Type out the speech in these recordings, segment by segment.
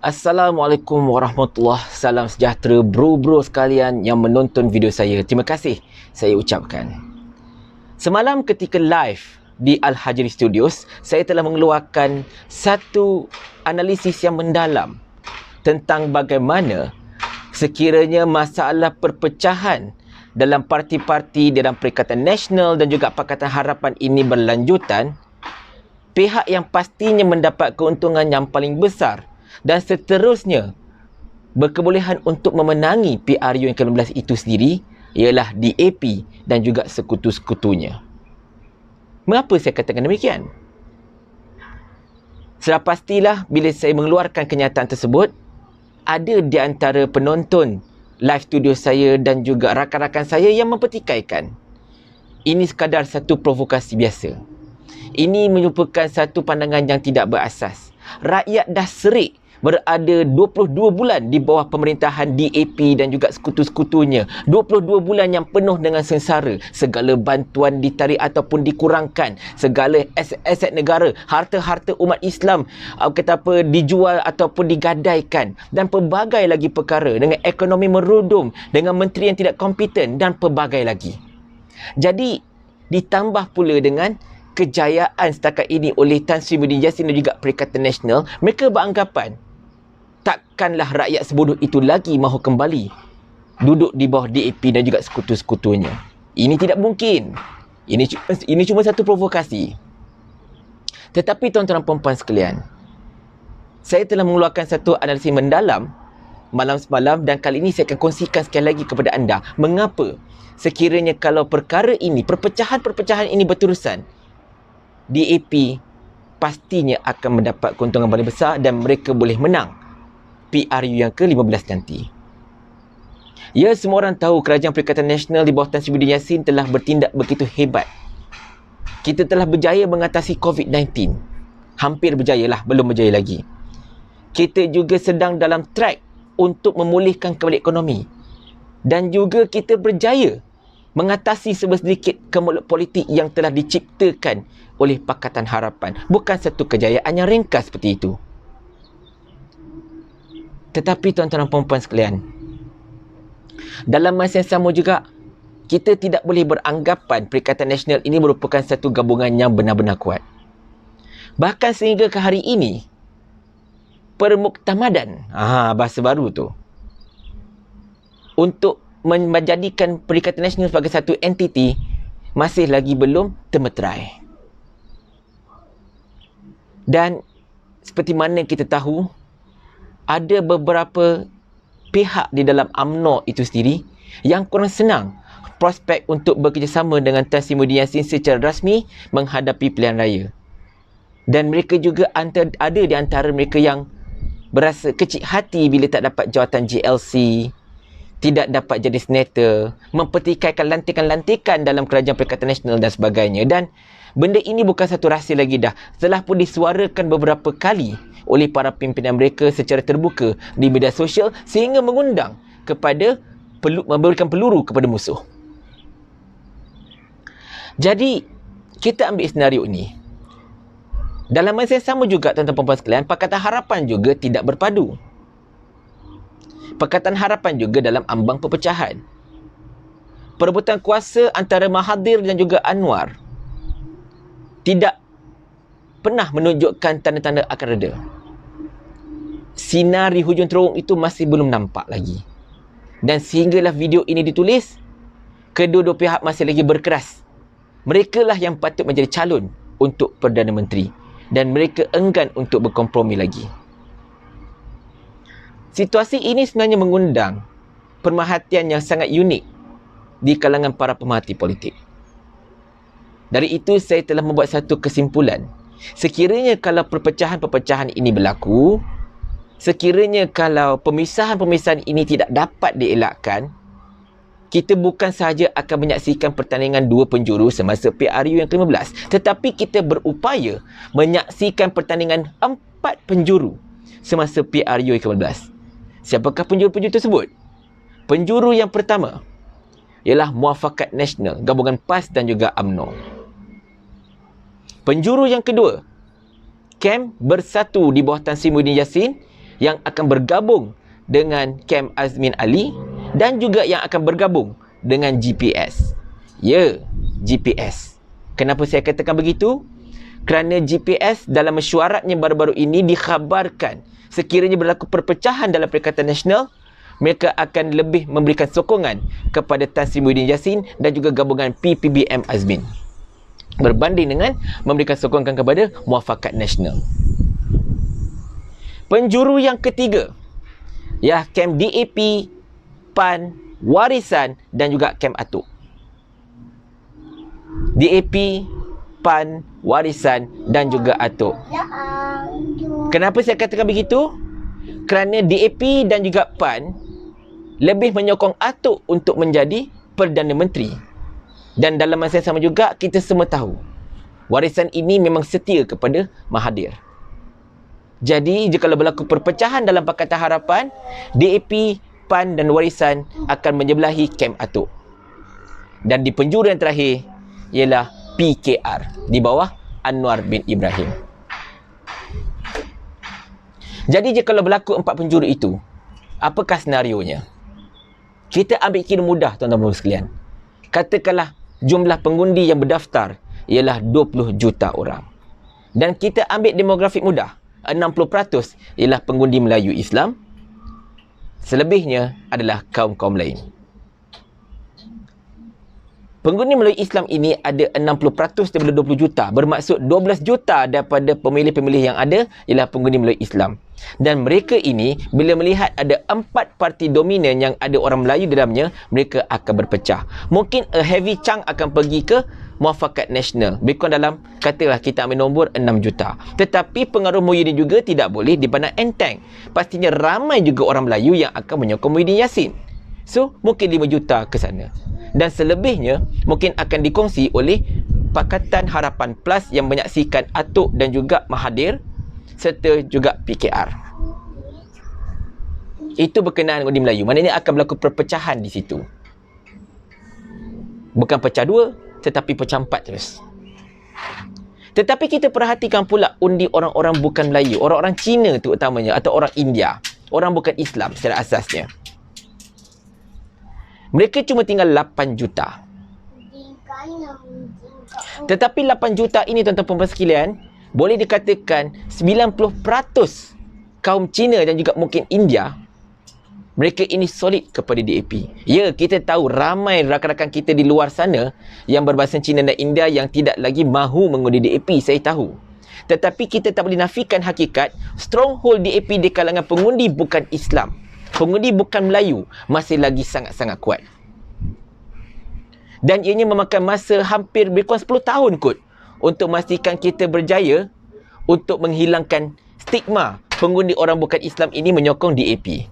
Assalamualaikum warahmatullahi. Salam sejahtera bro-bro sekalian yang menonton video saya. Terima kasih saya ucapkan. Semalam ketika live di Al-Hajri Studios, saya telah mengeluarkan satu analisis yang mendalam tentang bagaimana sekiranya masalah perpecahan dalam parti-parti dalam Perikatan Nasional dan juga Pakatan Harapan ini berlanjutan, pihak yang pastinya mendapat keuntungan yang paling besar dan seterusnya berkebolehan untuk memenangi PRU yang ke-15 itu sendiri ialah DAP dan juga sekutu-sekutunya. Mengapa saya katakan demikian? Sudah pastilah bila saya mengeluarkan kenyataan tersebut, ada di antara penonton live studio saya dan juga rakan-rakan saya yang mempertikaikan. Ini sekadar satu provokasi biasa. Ini merupakan satu pandangan yang tidak berasas. Rakyat dah serik berada 22 bulan di bawah pemerintahan DAP dan juga sekutu-sekutunya. 22 bulan yang penuh dengan sengsara. Segala bantuan ditarik ataupun dikurangkan. Segala aset negara, harta-harta umat Islam dijual ataupun digadaikan. Dan pelbagai lagi perkara. Dengan ekonomi merudum, dengan menteri yang tidak kompeten dan pelbagai lagi. Jadi ditambah pula dengan kejayaan setakat ini oleh Tan Sri Muhyiddin Yassin dan juga Perikatan Nasional, mereka beranggapan takkanlah rakyat sebodoh itu lagi mahu kembali duduk di bawah DAP dan juga sekutu-sekutunya. Ini tidak mungkin. Ini cuma satu provokasi. Tetapi tuan-tuan dan puan-puan sekalian, saya telah mengeluarkan satu analisis mendalam malam semalam dan kali ini saya akan kongsikan sekali lagi kepada anda mengapa sekiranya kalau perkara ini, perpecahan-perpecahan ini berterusan, DAP pastinya akan mendapat keuntungan paling besar dan mereka boleh menang PRU yang ke-15 nanti. Ya, semua orang tahu Kerajaan Perikatan Nasional di bawah Tan Sri Muhyiddin Yassin telah bertindak begitu hebat. Kita telah berjaya mengatasi COVID-19. Hampir berjaya lah, belum berjaya lagi. Kita juga sedang dalam track untuk memulihkan kembali ekonomi. Dan juga kita berjaya mengatasi sedikit kemelut politik yang telah diciptakan oleh Pakatan Harapan. Bukan satu kejayaan yang ringkas seperti itu. Tetapi tuan-tuan dan puan-puan sekalian, dalam masa yang sama juga, kita tidak boleh beranggapan Perikatan Nasional ini merupakan satu gabungan yang benar-benar kuat. Bahkan sehingga ke hari ini, permuktamadan, bahasa baru tu, untuk menjadikan Perikatan Nasional sebagai satu entiti, masih lagi belum termeterai. Dan seperti mana kita tahu, ada beberapa pihak di dalam UMNO itu sendiri yang kurang senang prospek untuk bekerjasama dengan Tan Sri Muhyiddin Yassin secara rasmi menghadapi pilihan raya. Dan mereka juga ada di antara mereka yang berasa kecil hati bila tak dapat jawatan GLC, tidak dapat jadi senator, mempertikaikan lantikan-lantikan dalam Kerajaan Perikatan Nasional dan sebagainya. Dan benda ini bukan satu rahsia lagi dah. Telah pun disuarakan beberapa kali oleh para pimpinan mereka secara terbuka di media sosial sehingga mengundang kepada memberikan peluru kepada musuh. Jadi, kita ambil senario ini. Dalam masa yang sama juga, tuan-tuan dan puan sekalian, Pakatan Harapan juga tidak berpadu. Pakatan Harapan juga dalam ambang perpecahan. Perebutan kuasa antara Mahathir dan juga Anwar tidak pernah menunjukkan tanda-tanda akan reda. Sinar di hujung terowong itu masih belum nampak lagi. Dan sehinggalah video ini ditulis, kedua-dua pihak masih lagi berkeras. Mereka lah yang patut menjadi calon untuk Perdana Menteri. Dan mereka enggan untuk berkompromi lagi. Situasi ini sebenarnya mengundang pemerhatian yang sangat unik di kalangan para pemerhati politik. Dari itu saya telah membuat satu kesimpulan. Sekiranya kalau perpecahan-perpecahan ini berlaku, sekiranya kalau pemisahan-pemisahan ini tidak dapat dielakkan, kita bukan sahaja akan menyaksikan pertandingan dua penjuru semasa PRU yang ke-15, tetapi kita berupaya menyaksikan pertandingan 4 penjuru semasa PRU yang ke-15. Siapakah penjuru-penjuru tersebut? Penjuru yang pertama ialah Muafakat Nasional, gabungan PAS dan juga UMNO. Penjuru yang kedua, KEM Bersatu di bawah Tan Sri Muhyiddin Yassin yang akan bergabung dengan kem Azmin Ali dan juga yang akan bergabung dengan GPS. Ya, GPS. Kenapa saya katakan begitu? Kerana GPS dalam mesyuaratnya baru-baru ini dikhabarkan sekiranya berlaku perpecahan dalam Perikatan Nasional, mereka akan lebih memberikan sokongan kepada Tan Sri Muhyiddin Yassin dan juga gabungan PPBM Azmin berbanding dengan memberikan sokongan kepada Muafakat Nasional. Penjuru yang ketiga, ya, kem DAP, PAN, Warisan dan juga kem Atuk. DAP, PAN, Warisan dan juga Atuk. Kenapa saya katakan begitu? Kerana DAP dan juga PAN lebih menyokong Atuk untuk menjadi Perdana Menteri. Dan dalam masa yang sama juga, kita semua tahu Warisan ini memang setia kepada Mahathir. Jadi, jika berlaku perpecahan dalam Pakatan Harapan, DAP, PAN dan Warisan akan menyebelahi kem Atuk. Dan di penjuru yang terakhir ialah PKR di bawah Anwar bin Ibrahim. Jadi, jika berlaku empat penjuru itu, apakah senarionya? Kita ambil kira mudah, tuan-tuan sekalian. Katakanlah jumlah pengundi yang berdaftar ialah 20 juta orang. Dan kita ambil demografik mudah. 60% ialah pengundi Melayu Islam. Selebihnya adalah kaum-kaum lain. Pengundi Melayu Islam ini ada 60% daripada 20 juta. Bermaksud 12 juta daripada pemilih-pemilih yang ada ialah pengundi Melayu Islam. Dan mereka ini bila melihat ada 4 parti dominan yang ada orang Melayu dalamnya, mereka akan berpecah. Mungkin a heavy chunk akan pergi ke Muafakat Nasional. Lebih dalam, katalah kita ambil nombor 6 juta. Tetapi pengaruh Muhyiddin juga tidak boleh dipandang enteng. Pastinya ramai juga orang Melayu yang akan menyokong Muhyiddin Yassin. So, mungkin 5 juta ke sana. Dan selebihnya mungkin akan dikongsi oleh Pakatan Harapan Plus yang menyaksikan Atuk dan juga Mahathir serta juga PKR. Itu berkenaan dengan undi Melayu. Maknanya akan berlaku perpecahan di situ. Bukan pecah dua, tetapi pecah 4 terus. Tetapi kita perhatikan pula undi orang-orang bukan Melayu, orang-orang Cina terutamanya, atau orang India, orang bukan Islam secara asasnya. Mereka cuma tinggal 8 juta. Tetapi 8 juta ini, tuan-tuan sekalian, boleh dikatakan 90% kaum Cina dan juga mungkin India, mereka ini solid kepada DAP. Ya, kita tahu ramai rakan-rakan kita di luar sana yang berbahasa Cina dan India yang tidak lagi mahu mengundi DAP, saya tahu. Tetapi kita tak boleh nafikan hakikat stronghold DAP di kalangan pengundi bukan Islam, pengundi bukan Melayu, masih lagi sangat-sangat kuat. Dan ianya memakan masa hampir lebih kurang 10 tahun kot untuk memastikan kita berjaya untuk menghilangkan stigma pengundi orang bukan Islam ini menyokong DAP.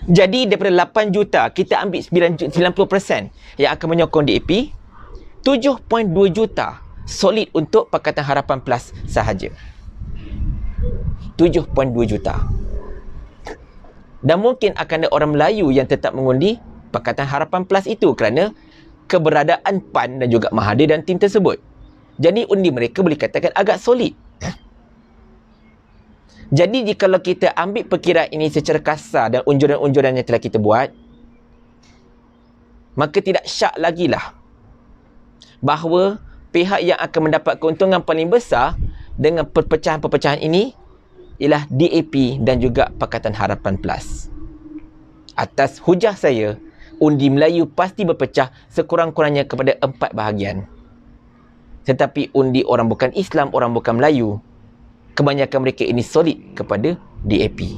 Jadi daripada 8 juta, kita ambil 90% yang akan menyokong DAP, 7.2 juta solid untuk Pakatan Harapan Plus sahaja. 7.2 juta. Dan mungkin akan ada orang Melayu yang tetap mengundi Pakatan Harapan Plus itu kerana keberadaan PAN dan juga Mahathir dan tim tersebut. Jadi undi mereka boleh katakan agak solid. Jadi jikalau kita ambil perkiraan ini secara kasar dan unjuran-unjuran yang telah kita buat, maka tidak syak lagi lah bahawa pihak yang akan mendapat keuntungan paling besar dengan perpecahan-perpecahan ini ialah DAP dan juga Pakatan Harapan Plus. Atas hujah saya, undi Melayu pasti berpecah sekurang-kurangnya kepada 4 bahagian. Tetapi undi orang bukan Islam, orang bukan Melayu, kebanyakan mereka ini solid kepada DAP.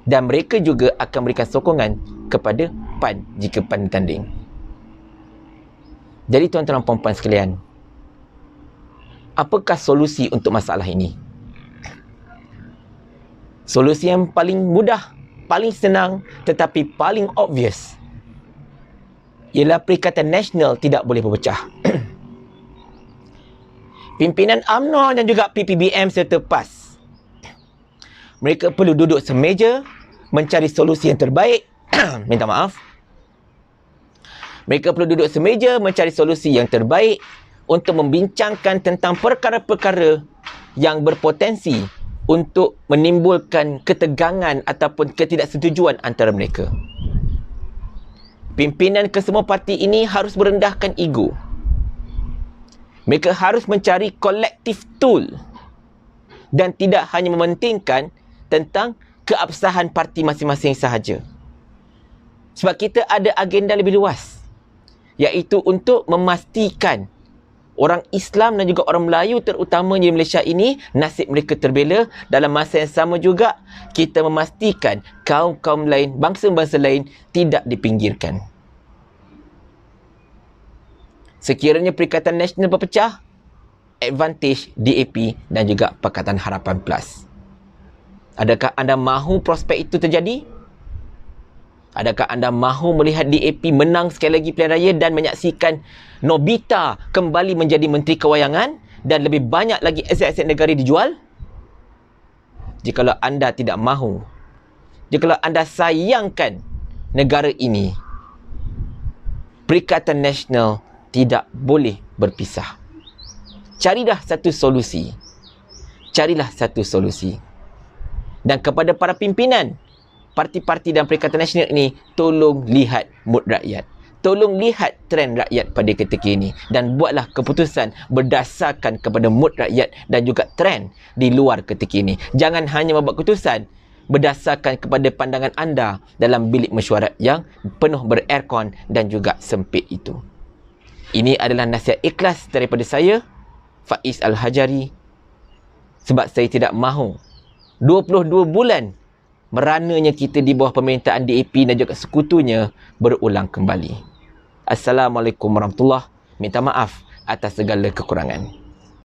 Dan mereka juga akan berikan sokongan kepada PAN jika PAN ditanding. Jadi tuan-tuan dan puan-puan sekalian, apakah solusi untuk masalah ini? Solusi yang paling mudah, paling senang tetapi paling obvious ialah Perikatan Nasional tidak boleh berpecah. Pimpinan UMNO dan juga PPBM serta PAS, mereka perlu duduk semeja mencari solusi yang terbaik. Minta maaf. Mereka perlu duduk semeja mencari solusi yang terbaik untuk membincangkan tentang perkara-perkara yang berpotensi untuk menimbulkan ketegangan ataupun ketidaksetujuan antara mereka. Pimpinan kesemua parti ini harus merendahkan ego. Mereka harus mencari collective tool dan tidak hanya mementingkan tentang keabsahan parti masing-masing sahaja. Sebab kita ada agenda lebih luas, iaitu untuk memastikan orang Islam dan juga orang Melayu terutamanya di Malaysia ini nasib mereka terbela. Dalam masa yang sama juga kita memastikan kaum-kaum lain, bangsa-bangsa lain tidak dipinggirkan. Sekiranya Perikatan Nasional berpecah, advantage DAP dan juga Pakatan Harapan Plus. Adakah anda mahu prospek itu terjadi? Adakah anda mahu melihat DAP menang sekali lagi pilihan raya dan menyaksikan Nobita kembali menjadi Menteri Kewayangan dan lebih banyak lagi aset-aset negara dijual? Jikalau anda tidak mahu, jikalau anda sayangkan negara ini, Perikatan Nasional tidak boleh berpisah. Carilah satu solusi. Carilah satu solusi. Dan kepada para pimpinan parti-parti dan Perikatan Nasional ini, tolong lihat mood rakyat. Tolong lihat trend rakyat pada ketika ini dan buatlah keputusan berdasarkan kepada mood rakyat dan juga trend di luar ketika ini. Jangan hanya membuat keputusan berdasarkan kepada pandangan anda dalam bilik mesyuarat yang penuh ber-aircon dan juga sempit itu. Ini adalah nasihat ikhlas daripada saya, Faiz Al-Hajari, sebab saya tidak mahu 22 bulan merananya kita di bawah pemerintahan DAP dan juga sekutunya berulang kembali. Assalamualaikum warahmatullahi wabarakatuh. Minta maaf atas segala kekurangan.